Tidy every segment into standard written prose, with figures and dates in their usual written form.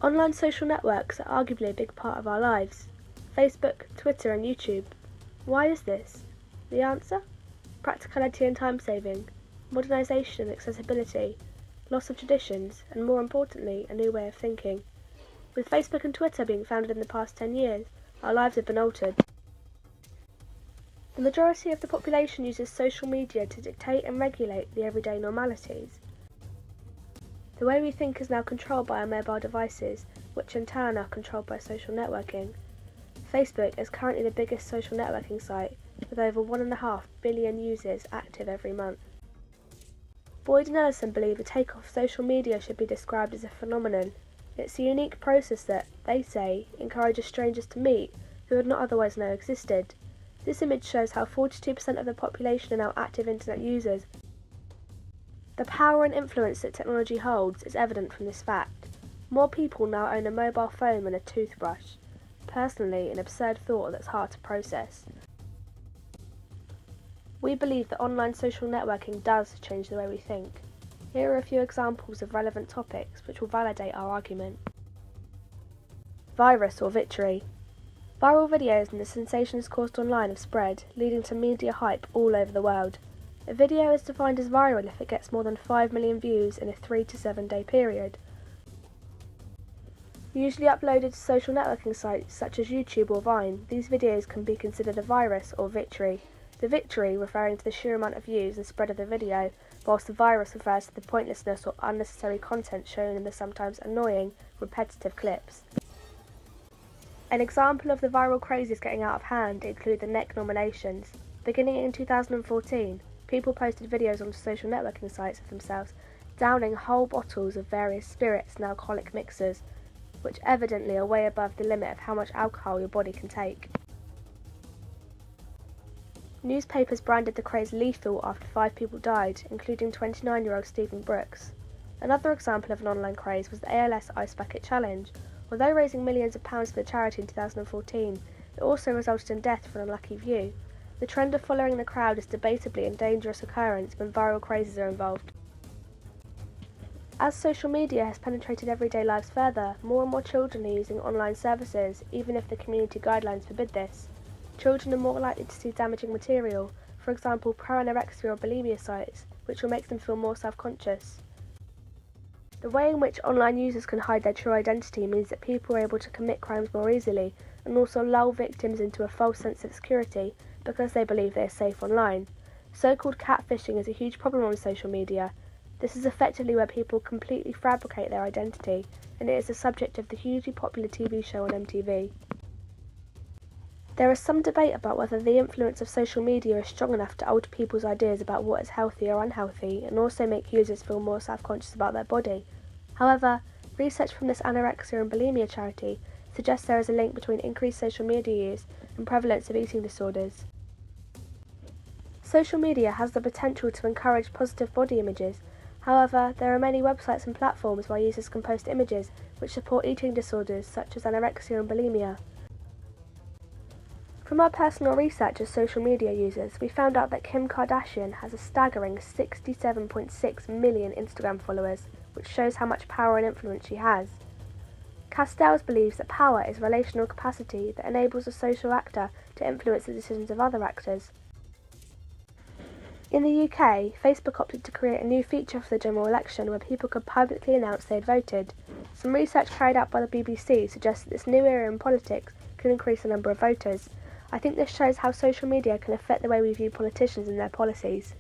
Online social networks are arguably a big part of our lives. Facebook, Twitter and YouTube. Why is this? The answer? Practicality and time saving, modernisation and accessibility, loss of traditions, and more importantly, a new way of thinking. With Facebook and Twitter being founded in the past 10 years, our lives have been altered. The majority of the population uses social media to dictate and regulate the everyday normalities. The way we think is now controlled by our mobile devices, which in turn are controlled by social networking. Facebook is currently the biggest social networking site, with over 1.5 billion users active every month. Boyd and Ellison believe the take-off of social media should be described as a phenomenon. It's a unique process that, they say, encourages strangers to meet who would not otherwise know existed. This image shows how 42% of the population are now active internet users. The power and influence that technology holds is evident from this fact. More people now own a mobile phone than a toothbrush. Personally, an absurd thought that's hard to process. We believe that online social networking does change the way we think. Here are a few examples of relevant topics which will validate our argument. Virus or victory. Viral videos and the sensations caused online have spread, leading to media hype all over the world. A video is defined as viral if it gets more than 5 million views in a 3 to 7 day period. Usually uploaded to social networking sites such as YouTube or Vine, these videos can be considered a virus or victory. The victory referring to the sheer amount of views and spread of the video, whilst the virus refers to the pointlessness or unnecessary content shown in the sometimes annoying, repetitive clips. An example of the viral crazes getting out of hand include the neck nominations. Beginning in 2014, people posted videos onto social networking sites of themselves downing whole bottles of various spirits and alcoholic mixers, which evidently are way above the limit of how much alcohol your body can take. Newspapers branded the craze lethal after 5 people died, including 29-year-old Stephen Brooks. Another example of an online craze was the ALS Ice Bucket Challenge. Although raising millions of pounds for the charity in 2014, it also resulted in death for an unlucky view. The trend of following the crowd is debatably a dangerous occurrence when viral crazes are involved. As social media has penetrated everyday lives further, more and more children are using online services, even if the community guidelines forbid this. Children are more likely to see damaging material, for example pro-anorexia or bulimia sites, which will make them feel more self-conscious. The way in which online users can hide their true identity means that people are able to commit crimes more easily, and also lull victims into a false sense of security because they believe they are safe online. So-called catfishing is a huge problem on social media. This is effectively where people completely fabricate their identity, and it is the subject of the hugely popular TV show on MTV. There is some debate about whether the influence of social media is strong enough to alter people's ideas about what is healthy or unhealthy, and also make users feel more self-conscious about their body. However, research from this anorexia and bulimia charity suggests there is a link between increased social media use and prevalence of eating disorders. Social media has the potential to encourage positive body images. However, there are many websites and platforms where users can post images which support eating disorders such as anorexia and bulimia. From our personal research as social media users, we found out that Kim Kardashian has a staggering 67.6 million Instagram followers, which shows how much power and influence she has. Castells believes that power is relational capacity that enables a social actor to influence the decisions of other actors. In the UK, Facebook opted to create a new feature for the general election where people could publicly announce they had voted. Some research carried out by the BBC suggests that this new era in politics could increase the number of voters. I think this shows how social media can affect the way we view politicians and their policies.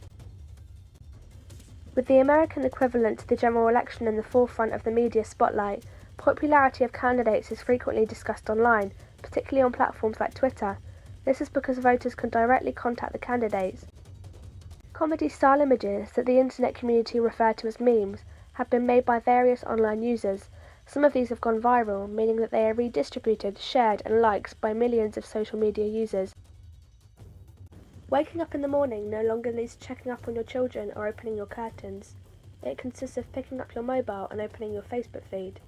With the American equivalent to the general election in the forefront of the media spotlight, popularity of candidates is frequently discussed online, particularly on platforms like Twitter. This is because voters can directly contact the candidates. Comedy-style images that the internet community refer to as memes have been made by various online users. Some of these have gone viral, meaning that they are redistributed, shared and liked by millions of social media users. Waking up in the morning no longer means checking up on your children or opening your curtains. It consists of picking up your mobile and opening your Facebook feed.